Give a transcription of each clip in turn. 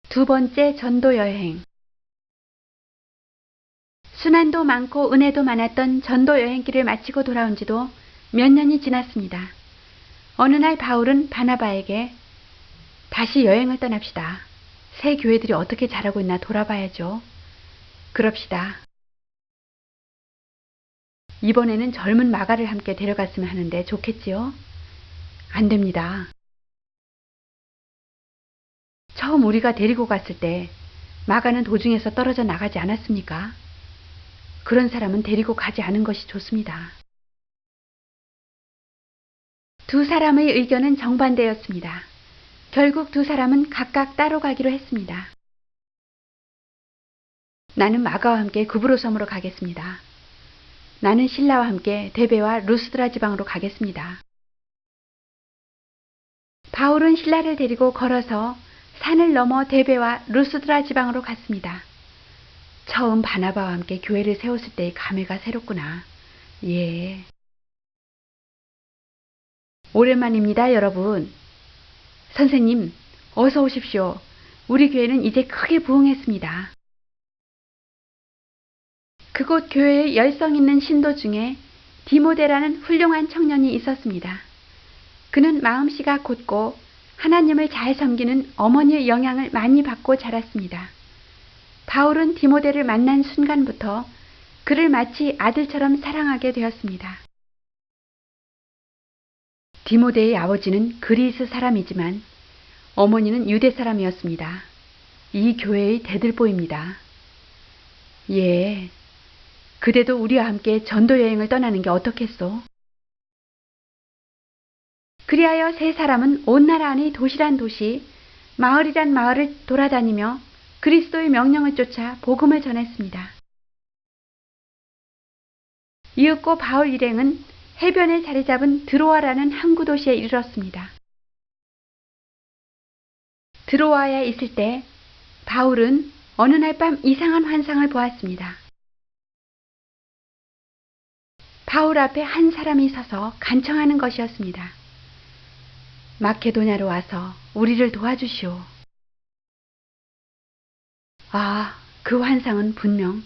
두 번째 전도 여행. 순환도 많고 은혜도 많았던 전도 여행길을 마치고 돌아온 지도 몇 년이 지났습니다. 어느 날 바울은 바나바에게 다시 여행을 떠납시다. 새 교회들이 어떻게 자라고 있나 돌아봐야죠. 그럽시다. 이번에는 젊은 마가를 함께 데려갔으면 하는데 좋겠지요? 안 됩니다. 처음 우리가 데리고 갔을 때 마가는 도중에서 떨어져 나가지 않았습니까? 그런 사람은 데리고 가지 않은 것이 좋습니다. 두 사람의 의견은 정반대였습니다. 결국 두 사람은 각각 따로 가기로 했습니다. 나는 마가와 함께 구브로 섬으로 가겠습니다. 나는 실라와 함께 데베와 루스드라 지방으로 가겠습니다. 바울은 실라를 데리고 걸어서 산을 넘어 데베와 루스드라 지방으로 갔습니다. 처음 바나바와 함께 교회를 세웠을 때의 감회가 새롭구나. 예. 오랜만입니다, 여러분. 선생님, 어서 오십시오. 우리 교회는 이제 크게 부흥했습니다. 그곳 교회의 열성 있는 신도 중에 디모데라는 훌륭한 청년이 있었습니다. 그는 마음씨가 곧고 하나님을 잘 섬기는 어머니의 영향을 많이 받고 자랐습니다. 바울은 디모데를 만난 순간부터 그를 마치 아들처럼 사랑하게 되었습니다. 디모데의 아버지는 그리스 사람이지만 어머니는 유대 사람이었습니다. 이 교회의 대들보입니다. 예, 그대도 우리와 함께 전도 여행을 떠나는 게 어떻겠소? 그리하여 세 사람은 온 나라 안의 도시란 도시, 마을이란 마을을 돌아다니며 그리스도의 명령을 쫓아 복음을 전했습니다. 이윽고 바울 일행은 해변에 자리 잡은 드로아라는 항구 도시에 이르렀습니다. 드로아에 있을 때 바울은 어느 날 밤 이상한 환상을 보았습니다. 바울 앞에 한 사람이 서서 간청하는 것이었습니다. 마케도냐로 와서 우리를 도와주시오. 아, 그 환상은 분명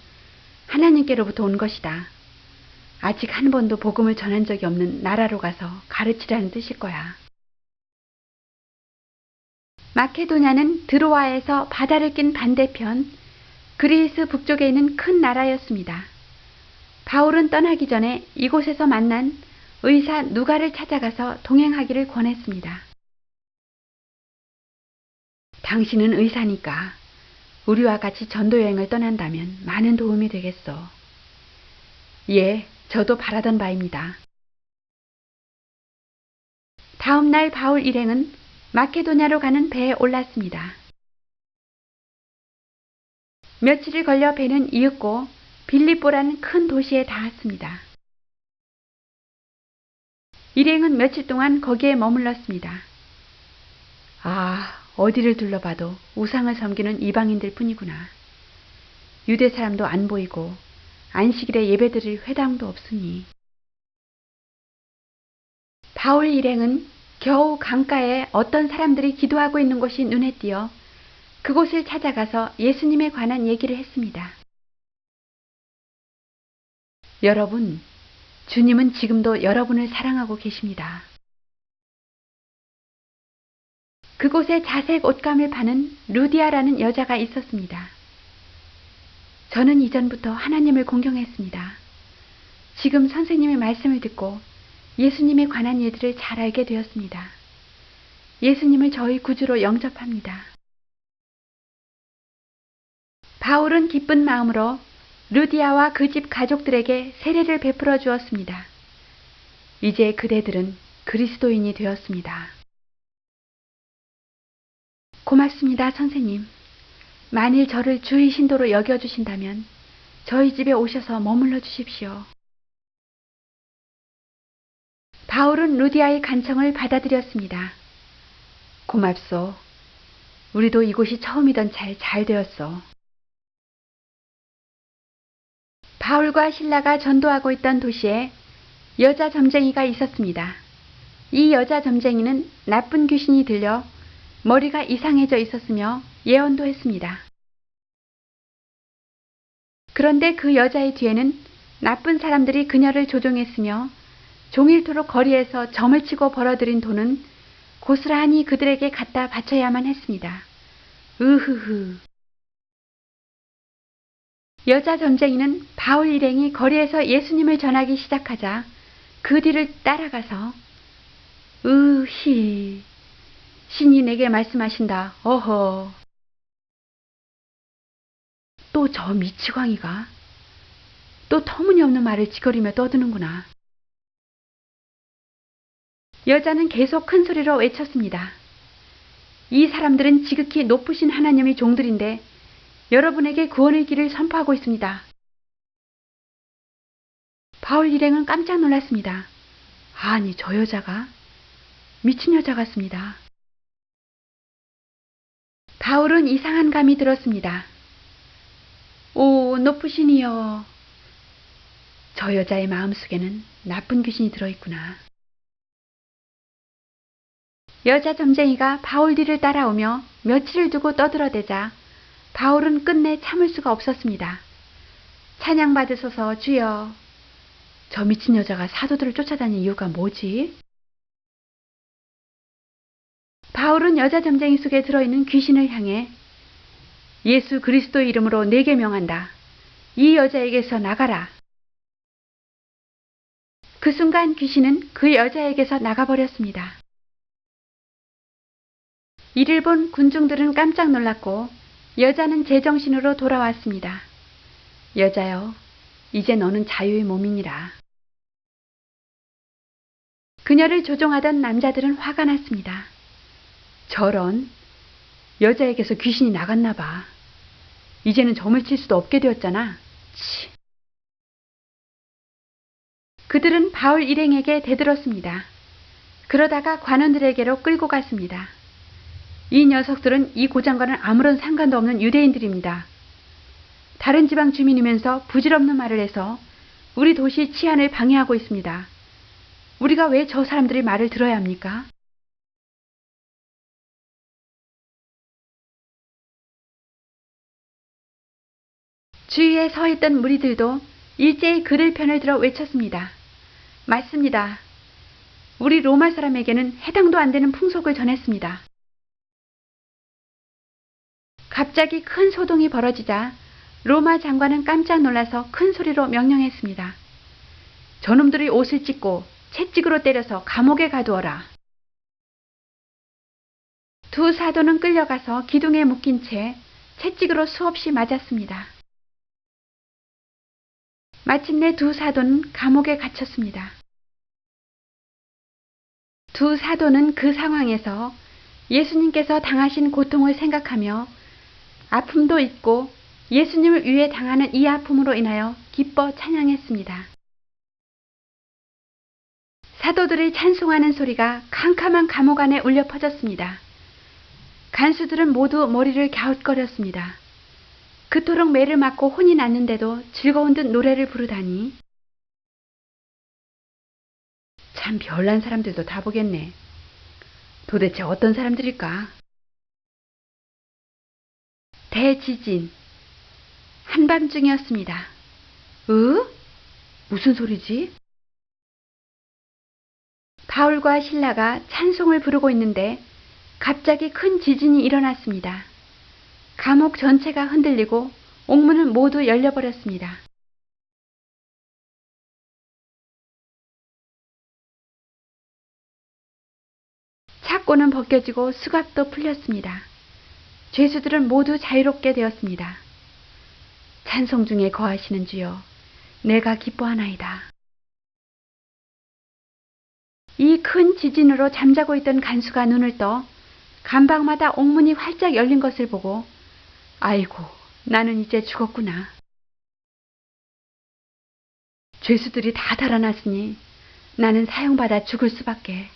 하나님께로부터 온 것이다. 아직 한 번도 복음을 전한 적이 없는 나라로 가서 가르치라는 뜻일 거야. 마케도냐는 드로아에서 바다를 낀 반대편 그리스 북쪽에 있는 큰 나라였습니다. 바울은 떠나기 전에 이곳에서 만난 의사 누가를 찾아가서 동행하기를 권했습니다. 당신은 의사니까 우리와 같이 전도여행을 떠난다면 많은 도움이 되겠소. 예, 저도 바라던 바입니다. 다음 날 바울 일행은 마케도냐로 가는 배에 올랐습니다. 며칠을 걸려 배는 이윽고 빌립보라는 큰 도시에 닿았습니다. 일행은 며칠 동안 거기에 머물렀습니다. 아, 어디를 둘러봐도 우상을 섬기는 이방인들 뿐이구나. 유대 사람도 안 보이고 안식일에 예배드릴 회당도 없으니. 바울 일행은 겨우 강가에 어떤 사람들이 기도하고 있는 곳이 눈에 띄어 그곳을 찾아가서 예수님에 관한 얘기를 했습니다. 여러분, 주님은 지금도 여러분을 사랑하고 계십니다. 그곳에 자색 옷감을 파는 루디아라는 여자가 있었습니다. 저는 이전부터 하나님을 공경했습니다. 지금 선생님의 말씀을 듣고 예수님에 관한 일들을 잘 알게 되었습니다. 예수님을 저희 구주로 영접합니다. 바울은 기쁜 마음으로 루디아와 그 집 가족들에게 세례를 베풀어 주었습니다. 이제 그대들은 그리스도인이 되었습니다. 고맙습니다, 선생님. 만일 저를 주의 신도로 여겨주신다면 저희 집에 오셔서 머물러 주십시오. 바울은 루디아의 간청을 받아들였습니다. 고맙소. 우리도 이곳이 처음이던 차에 잘 되었소. 바울과 실라가 전도하고 있던 도시에 여자 점쟁이가 있었습니다. 이 여자 점쟁이는 나쁜 귀신이 들려 머리가 이상해져 있었으며 예언도 했습니다. 그런데 그 여자의 뒤에는 나쁜 사람들이 그녀를 조종했으며 종일토록 거리에서 점을 치고 벌어들인 돈은 고스란히 그들에게 갖다 바쳐야만 했습니다. 으흐흐. 여자 점쟁이는 바울 일행이 거리에서 예수님을 전하기 시작하자 그 뒤를 따라가서 으히, 신이 내게 말씀하신다. 어허. 또 저 미치광이가 또 터무니없는 말을 지거리며 떠드는구나. 여자는 계속 큰 소리로 외쳤습니다. 이 사람들은 지극히 높으신 하나님의 종들인데 여러분에게 구원의 길을 선포하고 있습니다. 바울 일행은 깜짝 놀랐습니다. 아니, 저 여자가 미친 여자 같습니다. 바울은 이상한 감이 들었습니다. 오, 높으신 이여. 저 여자의 마음속에는 나쁜 귀신이 들어있구나. 여자 점쟁이가 바울 뒤를 따라오며 며칠을 두고 떠들어대자 바울은 끝내 참을 수가 없었습니다. 찬양받으소서 주여. 저 미친 여자가 사도들을 쫓아다니는 이유가 뭐지? 바울은 여자 점쟁이 속에 들어있는 귀신을 향해 예수 그리스도의 이름으로 내게 명한다. 이 여자에게서 나가라. 그 순간 귀신은 그 여자에게서 나가버렸습니다. 이를 본 군중들은 깜짝 놀랐고 여자는 제정신으로 돌아왔습니다. 여자여, 이제 너는 자유의 몸이니라. 그녀를 조종하던 남자들은 화가 났습니다. 저런, 여자에게서 귀신이 나갔나 봐. 이제는 점을 칠 수도 없게 되었잖아. 치. 그들은 바울 일행에게 대들었습니다. 그러다가 관원들에게로 끌고 갔습니다. 이 녀석들은 이 고장과는 아무런 상관도 없는 유대인들입니다. 다른 지방 주민이면서 부질없는 말을 해서 우리 도시 치안을 방해하고 있습니다. 우리가 왜 저 사람들의 말을 들어야 합니까? 주위에 서 있던 무리들도 일제히 그들 편을 들어 외쳤습니다. 맞습니다. 우리 로마 사람에게는 해당도 안 되는 풍속을 전했습니다. 갑자기 큰 소동이 벌어지자 로마 장관은 깜짝 놀라서 큰 소리로 명령했습니다. 저놈들의 옷을 찢고 채찍으로 때려서 감옥에 가두어라. 두 사도는 끌려가서 기둥에 묶인 채 채찍으로 수없이 맞았습니다. 마침내 두 사도는 감옥에 갇혔습니다. 두 사도는 그 상황에서 예수님께서 당하신 고통을 생각하며 아픔도 있고 예수님을 위해 당하는 이 아픔으로 인하여 기뻐 찬양했습니다. 사도들의 찬송하는 소리가 캄캄한 감옥 안에 울려 퍼졌습니다. 간수들은 모두 머리를 갸웃거렸습니다. 그토록 매를 맞고 혼이 났는데도 즐거운 듯 노래를 부르다니. 참 별난 사람들도 다 보겠네. 도대체 어떤 사람들일까? 대지진. 한밤중이었습니다. 무슨 소리지? 바울과 실라가 찬송을 부르고 있는데 갑자기 큰 지진이 일어났습니다. 감옥 전체가 흔들리고 옥문은 모두 열려버렸습니다. 착고는 벗겨지고 수갑도 풀렸습니다. 죄수들은 모두 자유롭게 되었습니다. 찬송 중에 거하시는 주여, 내가 기뻐하나이다. 이 큰 지진으로 잠자고 있던 간수가 눈을 떠 감방마다 옥문이 활짝 열린 것을 보고 아이고, 나는 이제 죽었구나. 죄수들이 다 달아났으니 나는 사형받아 죽을 수밖에.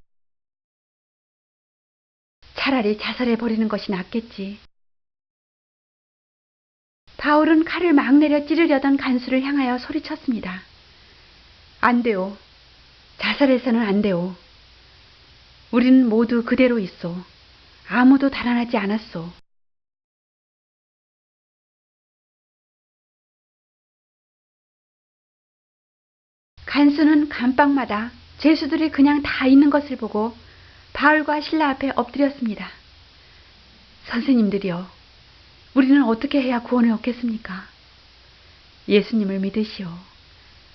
차라리 자살해버리는 것이 낫겠지. 바울은 칼을 막 내려 찌르려던 간수를 향하여 소리쳤습니다. 안 돼요. 자살해서는 안 돼요. 우리는 모두 그대로 있어. 아무도 달아나지 않았어. 간수는 감방마다 죄수들이 그냥 다 있는 것을 보고 바울과 실라 앞에 엎드렸습니다. 선생님들이여, 우리는 어떻게 해야 구원을 얻겠습니까? 예수님을 믿으시오.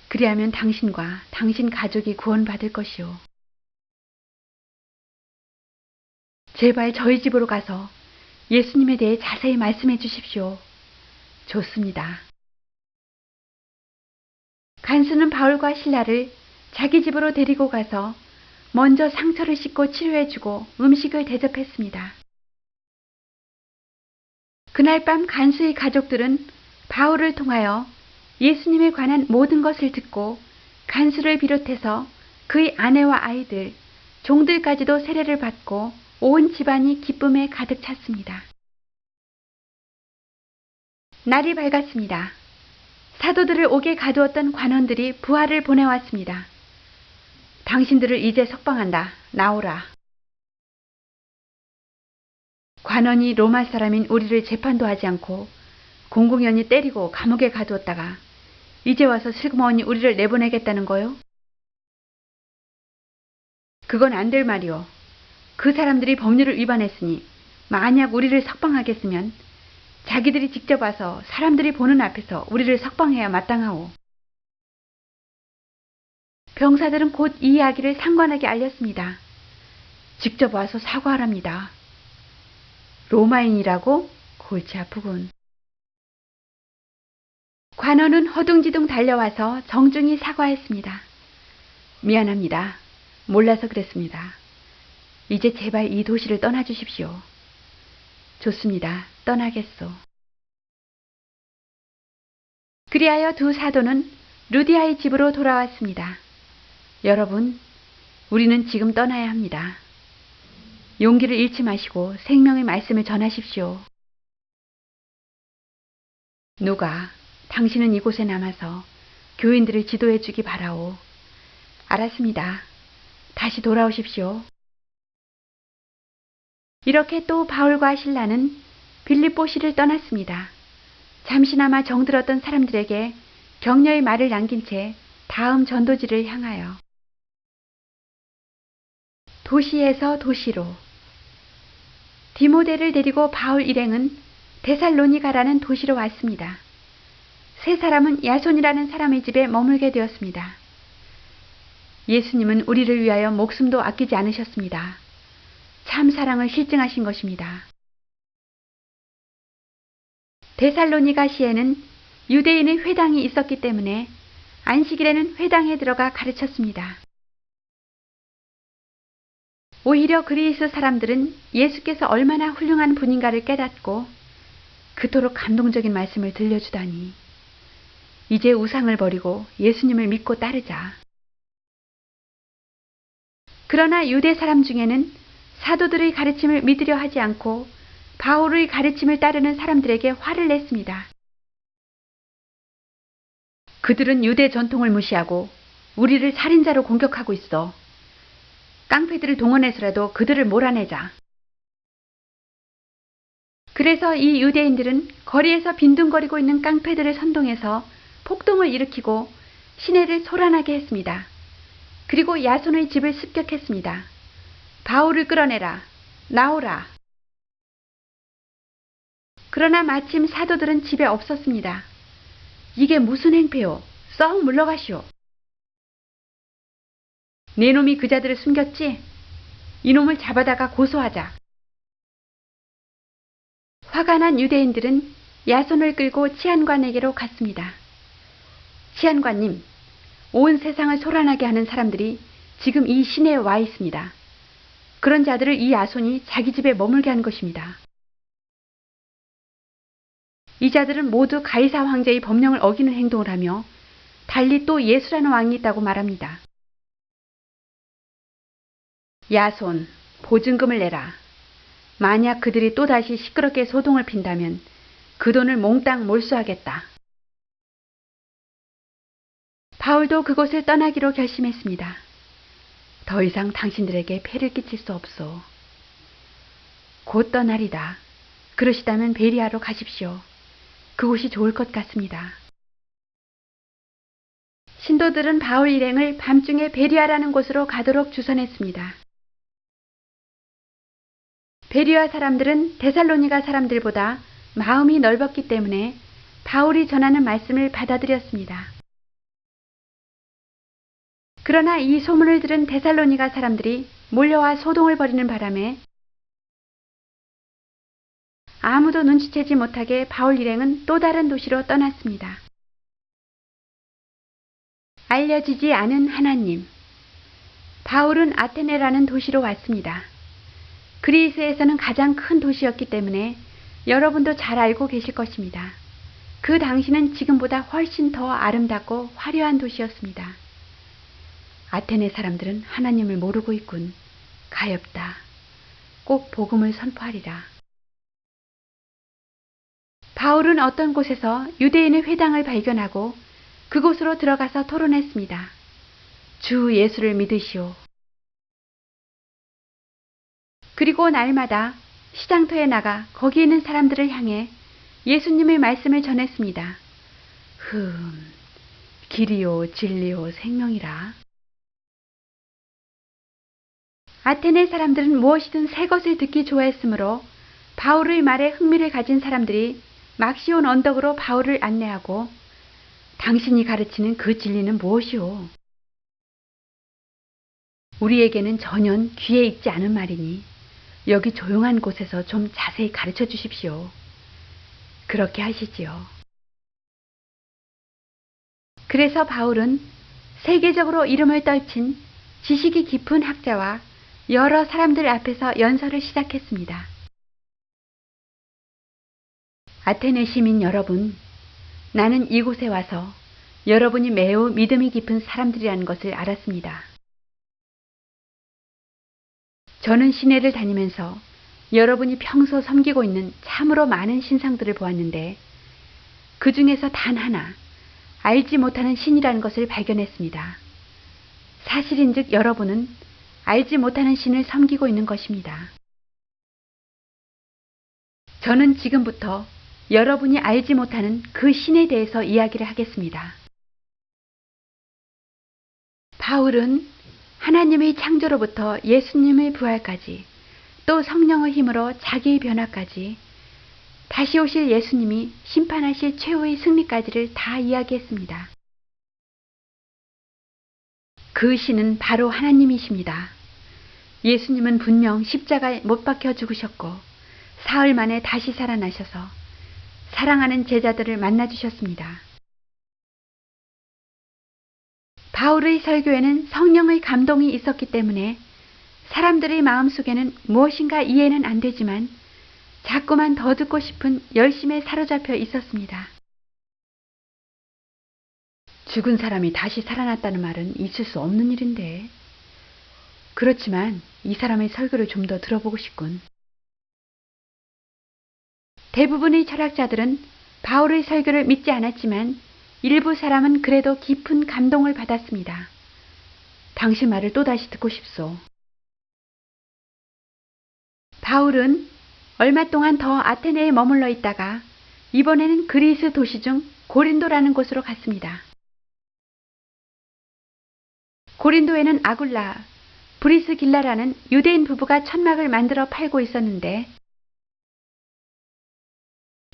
그리하면 당신과 당신 가족이 구원받을 것이오. 제발 저희 집으로 가서 예수님에 대해 자세히 말씀해 주십시오. 좋습니다. 간수는 바울과 실라를 자기 집으로 데리고 가서 먼저 상처를 씻고 치료해주고 음식을 대접했습니다. 그날 밤 간수의 가족들은 바울을 통하여 예수님에 관한 모든 것을 듣고 간수를 비롯해서 그의 아내와 아이들, 종들까지도 세례를 받고 온 집안이 기쁨에 가득 찼습니다. 날이 밝았습니다. 사도들을 옥에 가두었던 관원들이 부하를 보내왔습니다. 당신들을 이제 석방한다. 나오라. 관원이 로마 사람인 우리를 재판도 하지 않고 공공연히 때리고 감옥에 가두었다가 이제 와서 슬그머니 우리를 내보내겠다는 거요? 그건 안 될 말이오. 그 사람들이 법률을 위반했으니 만약 우리를 석방하겠으면 자기들이 직접 와서 사람들이 보는 앞에서 우리를 석방해야 마땅하오. 병사들은 곧 이 이야기를 상관에게 알렸습니다. 직접 와서 사과하랍니다. 로마인이라고? 골치 아프군. 관원은 허둥지둥 달려와서 정중히 사과했습니다. 미안합니다. 몰라서 그랬습니다. 이제 제발 이 도시를 떠나주십시오. 좋습니다. 떠나겠소. 그리하여 두 사도는 루디아의 집으로 돌아왔습니다. 여러분, 우리는 지금 떠나야 합니다. 용기를 잃지 마시고 생명의 말씀을 전하십시오. 누가 당신은 이곳에 남아서 교인들을 지도해 주기 바라오. 알았습니다. 다시 돌아오십시오. 이렇게 또 바울과 실라는 빌립보시를 떠났습니다. 잠시나마 정들었던 사람들에게 격려의 말을 남긴 채 다음 전도지를 향하여 도시에서 도시로 디모데를 데리고 바울 일행은 데살로니가라는 도시로 왔습니다. 세 사람은 야손이라는 사람의 집에 머물게 되었습니다. 예수님은 우리를 위하여 목숨도 아끼지 않으셨습니다. 참 사랑을 실증하신 것입니다. 데살로니가시에는 유대인의 회당이 있었기 때문에 안식일에는 회당에 들어가 가르쳤습니다. 오히려 그리스 사람들은 예수께서 얼마나 훌륭한 분인가를 깨닫고 그토록 감동적인 말씀을 들려주다니 이제 우상을 버리고 예수님을 믿고 따르자. 그러나 유대 사람 중에는 사도들의 가르침을 믿으려 하지 않고 바울의 가르침을 따르는 사람들에게 화를 냈습니다. 그들은 유대 전통을 무시하고 우리를 살인자로 공격하고 있어. 깡패들을 동원해서라도 그들을 몰아내자. 그래서 이 유대인들은 거리에서 빈둥거리고 있는 깡패들을 선동해서 폭동을 일으키고 시내를 소란하게 했습니다. 그리고 야손의 집을 습격했습니다. 바울을 끌어내라. 나오라. 그러나 마침 사도들은 집에 없었습니다. 이게 무슨 행패요? 썩 물러가시오. 네 놈이 그자들을 숨겼지? 이놈을 잡아다가 고소하자. 화가 난 유대인들은 야손을 끌고 치안관에게로 갔습니다. 치안관님, 온 세상을 소란하게 하는 사람들이 지금 이 시내에 와 있습니다. 그런 자들을 이 야손이 자기 집에 머물게 한 것입니다. 이 자들은 모두 가이사 황제의 법령을 어기는 행동을 하며 달리 또 예수라는 왕이 있다고 말합니다. 야손, 보증금을 내라. 만약 그들이 또다시 시끄럽게 소동을 핀다면 그 돈을 몽땅 몰수하겠다. 바울도 그곳을 떠나기로 결심했습니다. 더 이상 당신들에게 폐를 끼칠 수 없소. 곧 떠나리다. 그러시다면 베리아로 가십시오. 그곳이 좋을 것 같습니다. 신도들은 바울 일행을 밤중에 베리아라는 곳으로 가도록 주선했습니다. 베리아 사람들은 데살로니가 사람들보다 마음이 넓었기 때문에 바울이 전하는 말씀을 받아들였습니다. 그러나 이 소문을 들은 데살로니가 사람들이 몰려와 소동을 벌이는 바람에 아무도 눈치채지 못하게 바울 일행은 또 다른 도시로 떠났습니다. 알려지지 않은 하나님. 바울은 아테네라는 도시로 왔습니다. 그리스에서는 가장 큰 도시였기 때문에 여러분도 잘 알고 계실 것입니다. 그 당시는 지금보다 훨씬 더 아름답고 화려한 도시였습니다. 아테네 사람들은 하나님을 모르고 있군. 가엾다. 꼭 복음을 선포하리라. 바울은 어떤 곳에서 유대인의 회당을 발견하고 그곳으로 들어가서 토론했습니다. 주 예수를 믿으시오. 그리고 날마다 시장터에 나가 거기 있는 사람들을 향해 예수님의 말씀을 전했습니다. 길이요 진리요 생명이라. 아테네 사람들은 무엇이든 새 것을 듣기 좋아했으므로 바울의 말에 흥미를 가진 사람들이 막시온 언덕으로 바울을 안내하고 당신이 가르치는 그 진리는 무엇이오? 우리에게는 전혀 귀에 익지 않은 말이니 여기 조용한 곳에서 좀 자세히 가르쳐 주십시오. 그렇게 하시지요. 그래서 바울은 세계적으로 이름을 떨친 지식이 깊은 학자와 여러 사람들 앞에서 연설을 시작했습니다. 아테네 시민 여러분, 나는 이곳에 와서 여러분이 매우 믿음이 깊은 사람들이라는 것을 알았습니다. 저는 시내를 다니면서 여러분이 평소 섬기고 있는 참으로 많은 신상들을 보았는데 그 중에서 단 하나 알지 못하는 신이라는 것을 발견했습니다. 사실인즉 여러분은 알지 못하는 신을 섬기고 있는 것입니다. 저는 지금부터 여러분이 알지 못하는 그 신에 대해서 이야기를 하겠습니다. 바울은 하나님의 창조로부터 예수님의 부활까지 또 성령의 힘으로 자기의 변화까지 다시 오실 예수님이 심판하실 최후의 승리까지를 다 이야기했습니다. 그 신은 바로 하나님이십니다. 예수님은 분명 십자가에 못 박혀 죽으셨고 사흘 만에 다시 살아나셔서 사랑하는 제자들을 만나주셨습니다. 바울의 설교에는 성령의 감동이 있었기 때문에 사람들의 마음속에는 무엇인가 이해는 안 되지만 자꾸만 더 듣고 싶은 열심에 사로잡혀 있었습니다. 죽은 사람이 다시 살아났다는 말은 있을 수 없는 일인데. 그렇지만 이 사람의 설교를 좀 더 들어보고 싶군. 대부분의 철학자들은 바울의 설교를 믿지 않았지만 일부 사람은 그래도 깊은 감동을 받았습니다. 당신 말을 또다시 듣고 싶소. 바울은 얼마 동안 더 아테네에 머물러 있다가 이번에는 그리스 도시 중 고린도라는 곳으로 갔습니다. 고린도에는 아굴라, 브리스길라라는 유대인 부부가 천막을 만들어 팔고 있었는데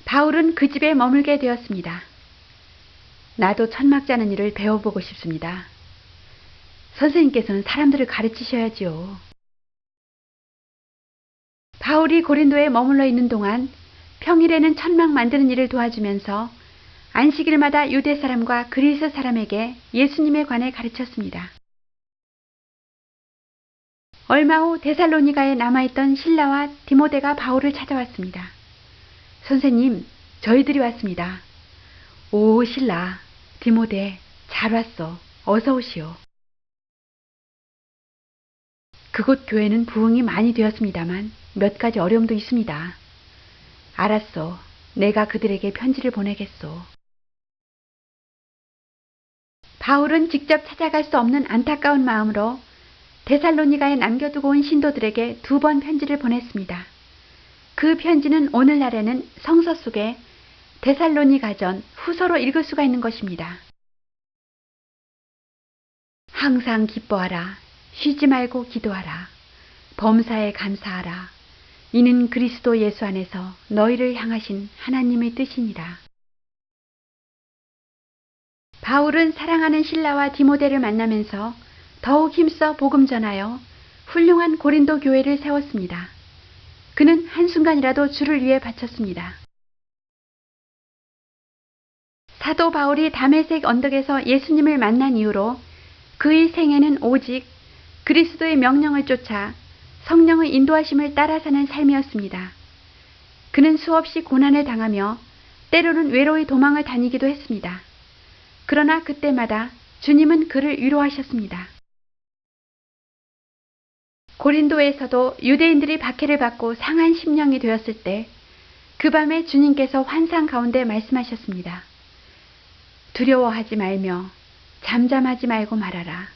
바울은 그 집에 머물게 되었습니다. 나도 천막 짜는 일을 배워보고 싶습니다. 선생님께서는 사람들을 가르치셔야지요. 바울이 고린도에 머물러 있는 동안 평일에는 천막 만드는 일을 도와주면서 안식일마다 유대 사람과 그리스 사람에게 예수님에 관해 가르쳤습니다. 얼마 후 데살로니가에 남아있던 실라와 디모데가 바울을 찾아왔습니다. 선생님, 저희들이 왔습니다. 오, 실라, 디모데, 잘 왔어. 어서 오시오. 그곳 교회는 부흥이 많이 되었습니다만 몇 가지 어려움도 있습니다. 알았어. 내가 그들에게 편지를 보내겠소. 바울은 직접 찾아갈 수 없는 안타까운 마음으로 데살로니가에 남겨두고 온 신도들에게 2번 편지를 보냈습니다. 그 편지는 오늘날에는 성서 속에 데살로니가전, 후서로 읽을 수가 있는 것입니다. 항상 기뻐하라. 쉬지 말고 기도하라. 범사에 감사하라. 이는 그리스도 예수 안에서 너희를 향하신 하나님의 뜻이니라. 바울은 사랑하는 실라와 디모데를 만나면서 더욱 힘써 복음 전하여 훌륭한 고린도 교회를 세웠습니다. 그는 한순간이라도 주를 위해 바쳤습니다. 사도 바울이 다메섹 언덕에서 예수님을 만난 이후로 그의 생애는 오직 그리스도의 명령을 쫓아 성령의 인도하심을 따라 사는 삶이었습니다. 그는 수없이 고난을 당하며 때로는 외로이 도망을 다니기도 했습니다. 그러나 그때마다 주님은 그를 위로하셨습니다. 고린도에서도 유대인들이 박해를 받고 상한 심령이 되었을 때 그 밤에 주님께서 환상 가운데 말씀하셨습니다. 두려워하지 말며 잠잠하지 말고 말하라.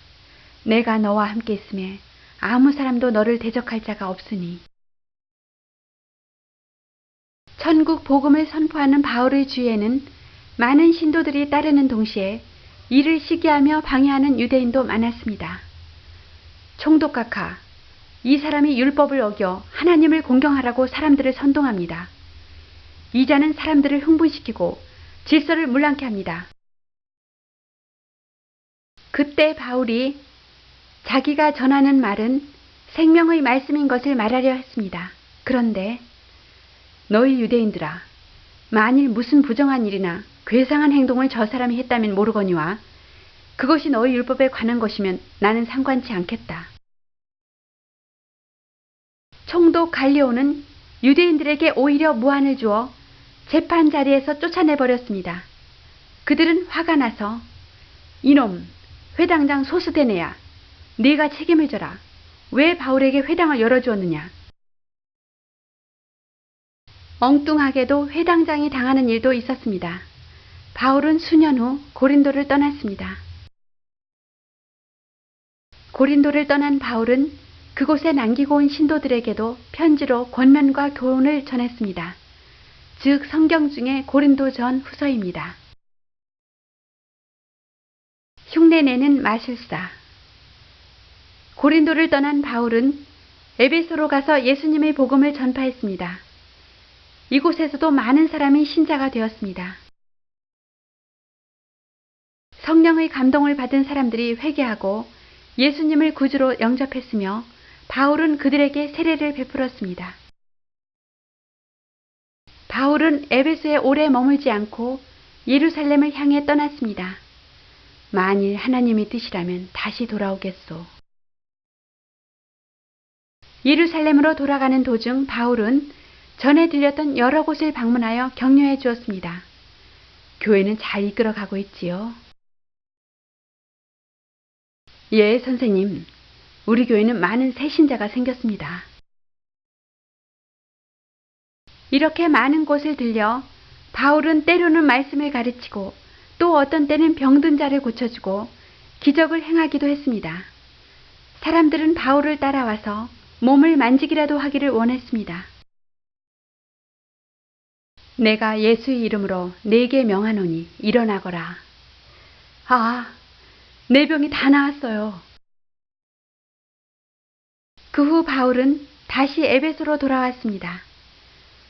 내가 너와 함께 있음에 아무 사람도 너를 대적할 자가 없으니. 천국 복음을 선포하는 바울의 주위에는 많은 신도들이 따르는 동시에 이를 시기하며 방해하는 유대인도 많았습니다. 총독각하, 이 사람이 율법을 어겨 하나님을 공경하라고 사람들을 선동합니다. 이 자는 사람들을 흥분시키고 질서를 물랑케 합니다. 그때 바울이 자기가 전하는 말은 생명의 말씀인 것을 말하려 했습니다. 그런데 너희 유대인들아, 만일 무슨 부정한 일이나 괴상한 행동을 저 사람이 했다면 모르거니와 그것이 너희 율법에 관한 것이면 나는 상관치 않겠다. 총독 갈리오는 유대인들에게 오히려 무한을 주어 재판 자리에서 쫓아내버렸습니다. 그들은 화가 나서 이놈, 회당장 소스데네야, 네가 책임을 져라. 왜 바울에게 회당을 열어주었느냐. 엉뚱하게도 회당장이 당하는 일도 있었습니다. 바울은 수년 후 고린도를 떠났습니다. 고린도를 떠난 바울은 그곳에 남기고 온 신도들에게도 편지로 권면과 교훈을 전했습니다. 즉 성경 중에 고린도 전 후서입니다. 흉내내는 마술사. 고린도를 떠난 바울은 에베소로 가서 예수님의 복음을 전파했습니다. 이곳에서도 많은 사람이 신자가 되었습니다. 성령의 감동을 받은 사람들이 회개하고 예수님을 구주로 영접했으며 바울은 그들에게 세례를 베풀었습니다. 바울은 에베소에 오래 머물지 않고 예루살렘을 향해 떠났습니다. 만일 하나님의 뜻이라면 다시 돌아오겠소. 예루살렘으로 돌아가는 도중 바울은 전에 들렸던 여러 곳을 방문하여 격려해 주었습니다. 교회는 잘 이끌어가고 있지요. 예, 선생님. 우리 교회는 많은 새 신자가 생겼습니다. 이렇게 많은 곳을 들려 바울은 때로는 말씀을 가르치고 또 어떤 때는 병든 자를 고쳐주고 기적을 행하기도 했습니다. 사람들은 바울을 따라와서 몸을 만지기라도 하기를 원했습니다. 내가 예수의 이름으로 네게 명하노니 일어나거라. 아, 내 병이 다 나았어요. 그 후 바울은 다시 에베소로 돌아왔습니다.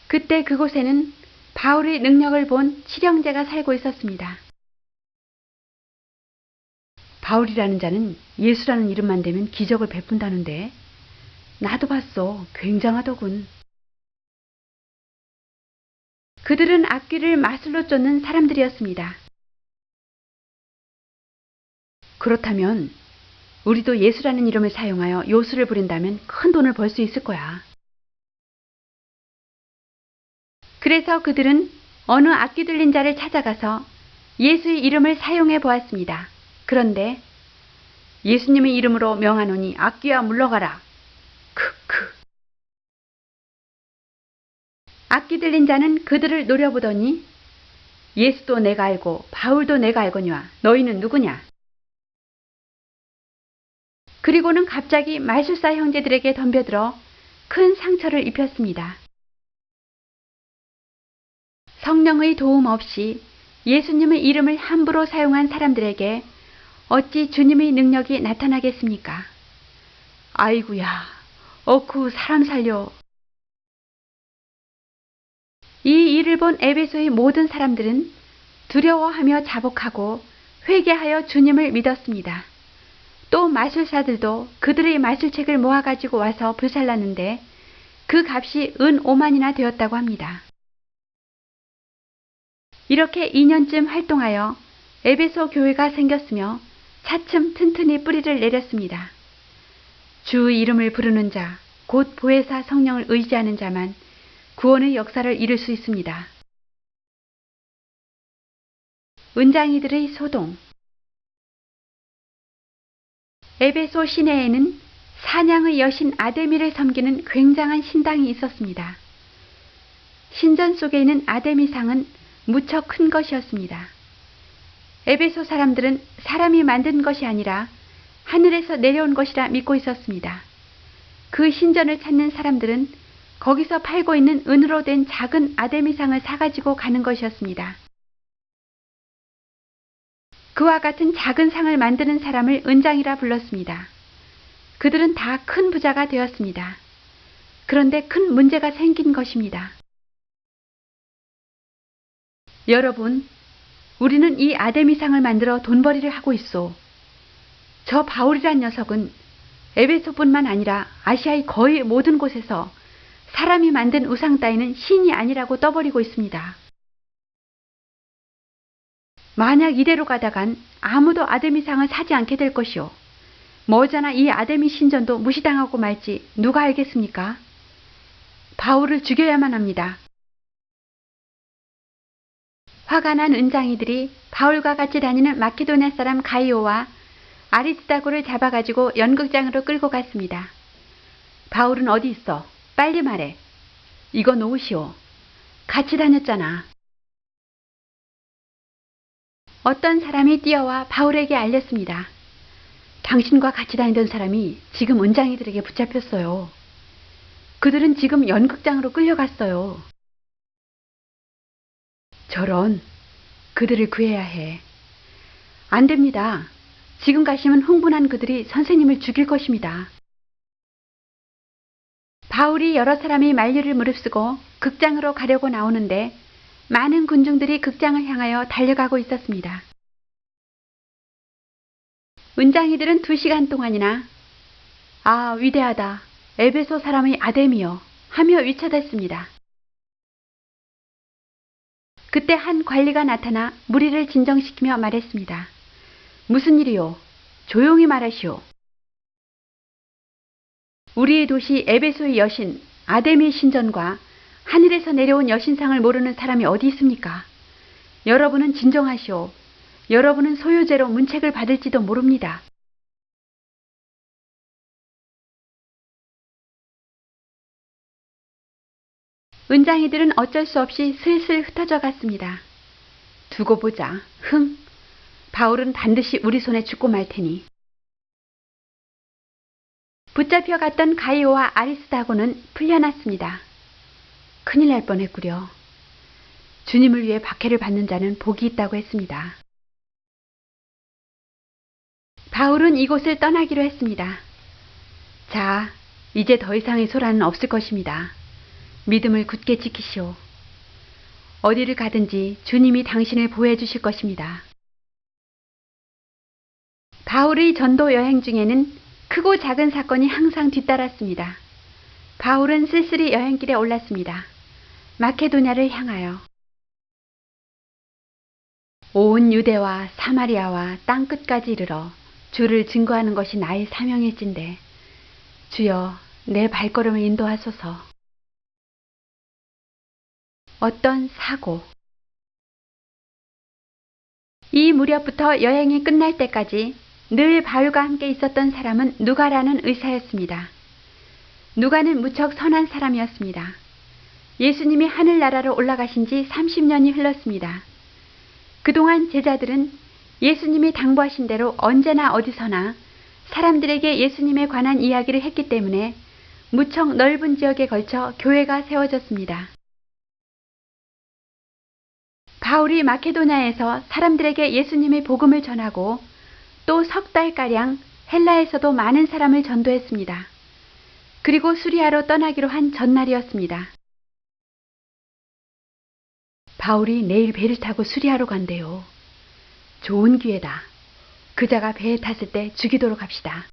그때 그곳에는 바울의 능력을 본 칠형제가 살고 있었습니다. 바울이라는 자는 예수라는 이름만 대면 기적을 베푼다는데 나도 봤어. 굉장하더군. 그들은 악귀를 마술로 쫓는 사람들이었습니다. 그렇다면 우리도 예수라는 이름을 사용하여 요술을 부린다면 큰 돈을 벌 수 있을 거야. 그래서 그들은 어느 악귀 들린 자를 찾아가서 예수의 이름을 사용해 보았습니다. 그런데 예수님의 이름으로 명하노니 악귀야 물러가라. 크크. 악귀 들린 자는 그들을 노려보더니 예수도 내가 알고 바울도 내가 알거니와 너희는 누구냐? 그리고는 갑자기 마술사 형제들에게 덤벼들어 큰 상처를 입혔습니다. 성령의 도움 없이 예수님의 이름을 함부로 사용한 사람들에게 어찌 주님의 능력이 나타나겠습니까? 아이구야, 어쿠 사람 살려. 이 일을 본 에베소의 모든 사람들은 두려워하며 자복하고 회개하여 주님을 믿었습니다. 또 마술사들도 그들의 마술책을 모아가지고 와서 불살랐는데 그 값이 은 5만이나 되었다고 합니다. 이렇게 2년쯤 활동하여 에베소 교회가 생겼으며 차츰 튼튼히 뿌리를 내렸습니다. 주 이름을 부르는 자, 곧 보혜사 성령을 의지하는 자만 구원의 역사를 이룰 수 있습니다. 은장이들의 소동. 에베소 시내에는 사냥의 여신 아데미를 섬기는 굉장한 신당이 있었습니다. 신전 속에 있는 아데미상은 무척 큰 것이었습니다. 에베소 사람들은 사람이 만든 것이 아니라 하늘에서 내려온 것이라 믿고 있었습니다. 그 신전을 찾는 사람들은 거기서 팔고 있는 은으로 된 작은 아데미상을 사가지고 가는 것이었습니다. 그와 같은 작은 상을 만드는 사람을 은장이라 불렀습니다. 그들은 다 큰 부자가 되었습니다. 그런데 큰 문제가 생긴 것입니다. 여러분, 우리는 이 아데미상을 만들어 돈벌이를 하고 있소. 저 바울이란 녀석은 에베소뿐만 아니라 아시아의 거의 모든 곳에서 사람이 만든 우상 따위는 신이 아니라고 떠버리고 있습니다. 만약 이대로 가다간 아무도 아데미상을 사지 않게 될 것이오. 머지않아 이 아데미 신전도 무시당하고 말지 누가 알겠습니까? 바울을 죽여야만 합니다. 화가 난 은장이들이 바울과 같이 다니는 마케도냐 사람 가이오와 아리스다고를 잡아가지고 연극장으로 끌고 갔습니다. 바울은 어디 있어? 빨리 말해. 이거 놓으시오. 같이 다녔잖아. 어떤 사람이 뛰어와 바울에게 알렸습니다. 당신과 같이 다니던 사람이 지금 은장이들에게 붙잡혔어요. 그들은 지금 연극장으로 끌려갔어요. 저런, 그들을 구해야 해. 안 됩니다. 지금 가시면 흥분한 그들이 선생님을 죽일 것입니다. 바울이 여러 사람이 만류를 무릅쓰고 극장으로 가려고 나오는데 많은 군중들이 극장을 향하여 달려가고 있었습니다. 은장이들은 2시간 동안이나 아, 위대하다. 에베소 사람의 아데미여 하며 위쳐댔습니다. 그때 한 관리가 나타나 무리를 진정시키며 말했습니다. 무슨 일이요? 조용히 말하시오. 우리의 도시 에베소의 여신 아데미 신전과 하늘에서 내려온 여신상을 모르는 사람이 어디 있습니까? 여러분은 진정하시오. 여러분은 소유죄로 문책을 받을지도 모릅니다. 은장이들은 어쩔 수 없이 슬슬 흩어져 갔습니다. 두고 보자. 흥. 바울은 반드시 우리 손에 죽고 말 테니. 붙잡혀 갔던 가이오와 아리스다고는 풀려났습니다. 큰일 날 뻔했구려. 주님을 위해 박해를 받는 자는 복이 있다고 했습니다. 바울은 이곳을 떠나기로 했습니다. 자, 이제 더 이상의 소란은 없을 것입니다. 믿음을 굳게 지키시오. 어디를 가든지 주님이 당신을 보호해 주실 것입니다. 바울의 전도 여행 중에는 크고 작은 사건이 항상 뒤따랐습니다. 바울은 쓸쓸히 여행길에 올랐습니다. 마케도냐를 향하여. 온 유대와 사마리아와 땅끝까지 이르러 주를 증거하는 것이 나의 사명일진데 주여 내 발걸음을 인도하소서. 어떤 사고. 이 무렵부터 여행이 끝날 때까지 늘 바울과 함께 있었던 사람은 누가라는 의사였습니다. 누가는 무척 선한 사람이었습니다. 예수님이 하늘나라로 올라가신 지 30년이 흘렀습니다. 그동안 제자들은 예수님이 당부하신 대로 언제나 어디서나 사람들에게 예수님에 관한 이야기를 했기 때문에 무척 넓은 지역에 걸쳐 교회가 세워졌습니다. 바울이 마케도냐에서 사람들에게 예수님의 복음을 전하고 또 석 달가량 헬라에서도 많은 사람을 전도했습니다. 그리고 수리아로 떠나기로 한 전날이었습니다. 바울이 내일 배를 타고 수리아로 간대요. 좋은 기회다. 그자가 배에 탔을 때 죽이도록 합시다.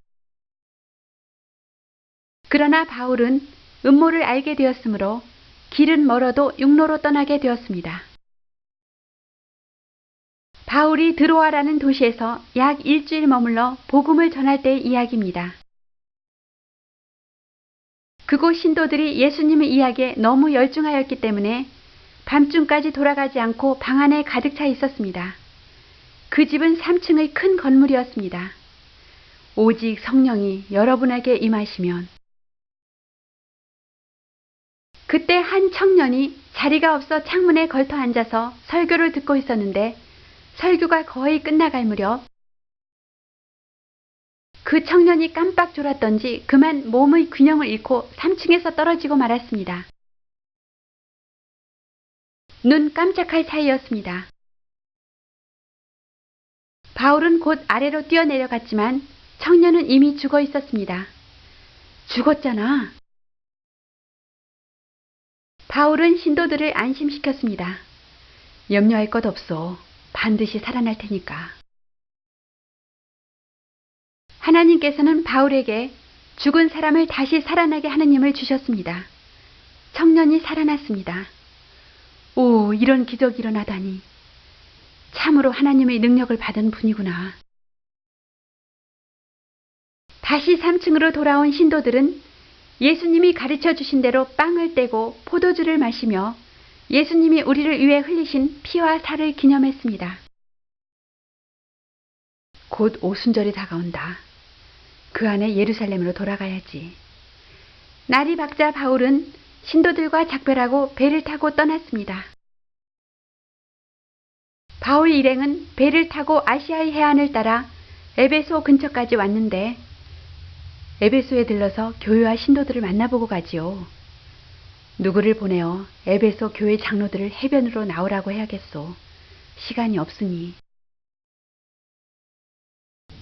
그러나 바울은 음모를 알게 되었으므로 길은 멀어도 육로로 떠나게 되었습니다. 바울이 드로아라는 도시에서 약 일주일 머물러 복음을 전할 때의 이야기입니다. 그곳 신도들이 예수님의 이야기에 너무 열중하였기 때문에 밤중까지 돌아가지 않고 방 안에 가득 차 있었습니다. 그 집은 3층의 큰 건물이었습니다. 오직 성령이 여러분에게 임하시면. 그때 한 청년이 자리가 없어 창문에 걸터 앉아서 설교를 듣고 있었는데 설교가 거의 끝나갈 무렵 그 청년이 깜빡 졸았던지 그만 몸의 균형을 잃고 3층에서 떨어지고 말았습니다. 눈 깜짝할 사이였습니다. 바울은 곧 아래로 뛰어내려갔지만 청년은 이미 죽어 있었습니다. 죽었잖아. 바울은 신도들을 안심시켰습니다. 염려할 것 없어. 반드시 살아날 테니까. 하나님께서는 바울에게 죽은 사람을 다시 살아나게 하는 힘을 주셨습니다. 청년이 살아났습니다. 오, 이런 기적이 일어나다니. 참으로 하나님의 능력을 받은 분이구나. 다시 3층으로 돌아온 신도들은 예수님이 가르쳐 주신 대로 빵을 떼고 포도주를 마시며 예수님이 우리를 위해 흘리신 피와 살을 기념했습니다. 곧 오순절이 다가온다. 그 안에 예루살렘으로 돌아가야지. 날이 밝자 바울은 신도들과 작별하고 배를 타고 떠났습니다. 바울 일행은 배를 타고 아시아의 해안을 따라 에베소 근처까지 왔는데 에베소에 들러서 교회와 신도들을 만나보고 가지요. 누구를 보내어 에베소 교회 장로들을 해변으로 나오라고 해야겠소. 시간이 없으니.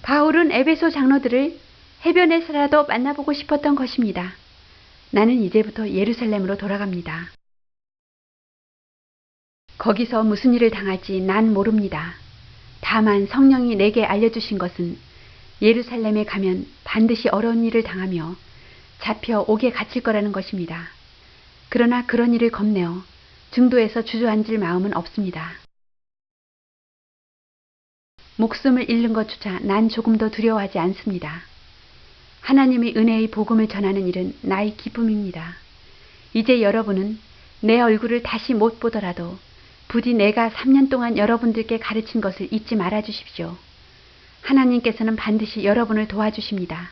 바울은 에베소 장로들을 해변에서라도 만나보고 싶었던 것입니다. 나는 이제부터 예루살렘으로 돌아갑니다. 거기서 무슨 일을 당할지 난 모릅니다. 다만 성령이 내게 알려주신 것은 예루살렘에 가면 반드시 어려운 일을 당하며 잡혀 옥에 갇힐 거라는 것입니다. 그러나 그런 일을 겁내어 중도에서 주저앉을 마음은 없습니다. 목숨을 잃는 것조차 난 조금도 두려워하지 않습니다. 하나님의 은혜의 복음을 전하는 일은 나의 기쁨입니다. 이제 여러분은 내 얼굴을 다시 못 보더라도 부디 내가 3년 동안 여러분들께 가르친 것을 잊지 말아 주십시오. 하나님께서는 반드시 여러분을 도와주십니다.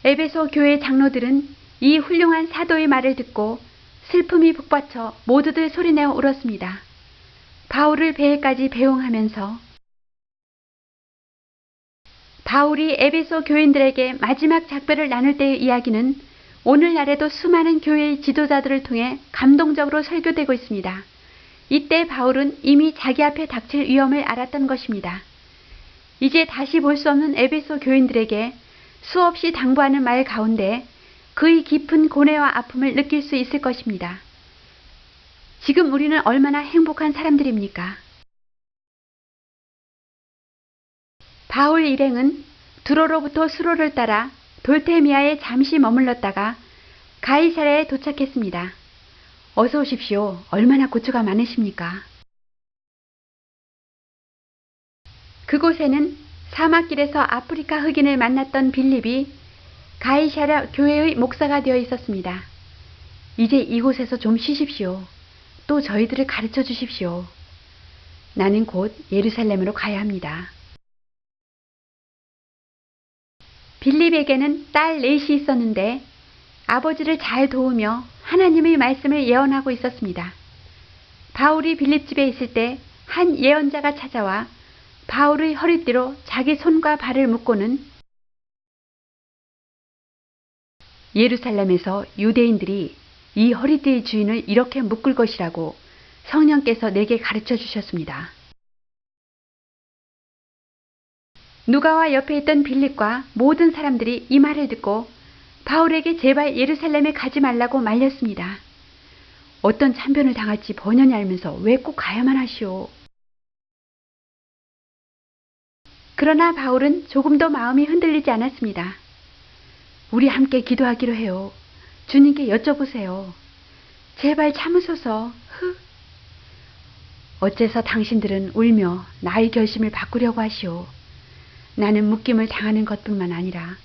에베소 교회 장로들은 이 훌륭한 사도의 말을 듣고 슬픔이 북받쳐 모두들 소리내어 울었습니다. 바울을 배에까지 배웅하면서 바울이 에베소 교인들에게 마지막 작별을 나눌 때의 이야기는 오늘날에도 수많은 교회의 지도자들을 통해 감동적으로 설교되고 있습니다. 이때 바울은 이미 자기 앞에 닥칠 위험을 알았던 것입니다. 이제 다시 볼 수 없는 에베소 교인들에게 수없이 당부하는 말 가운데 그의 깊은 고뇌와 아픔을 느낄 수 있을 것입니다. 지금 우리는 얼마나 행복한 사람들입니까? 바울 일행은 두로로부터 수로를 따라 돌테미아에 잠시 머물렀다가 가이사랴에 도착했습니다. 어서 오십시오. 얼마나 고초가 많으십니까? 그곳에는 사막길에서 아프리카 흑인을 만났던 빌립이 가이사랴 교회의 목사가 되어 있었습니다. 이제 이곳에서 좀 쉬십시오. 또 저희들을 가르쳐 주십시오. 나는 곧 예루살렘으로 가야 합니다. 빌립에게는 딸 넷이 있었는데 아버지를 잘 도우며 하나님의 말씀을 예언하고 있었습니다. 바울이 빌립 집에 있을 때 한 예언자가 찾아와 바울의 허리띠로 자기 손과 발을 묶고는 예루살렘에서 유대인들이 이 허리띠의 주인을 이렇게 묶을 것이라고 성령께서 내게 가르쳐 주셨습니다. 누가와 옆에 있던 빌립과 모든 사람들이 이 말을 듣고 바울에게 제발 예루살렘에 가지 말라고 말렸습니다. 어떤 참변을 당할지 번연히 알면서 왜 꼭 가야만 하시오. 그러나 바울은 조금도 마음이 흔들리지 않았습니다. 우리 함께 기도하기로 해요. 주님께 여쭤보세요. 제발 참으소서. 어째서 당신들은 울며 나의 결심을 바꾸려고 하시오. 나는 묶임을 당하는 것뿐만 아니라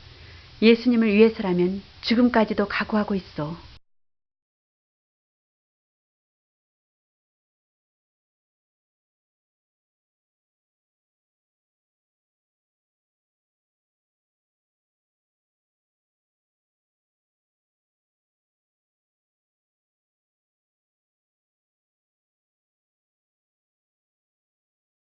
예수님을 위해서라면 죽음까지도 각오하고 있어.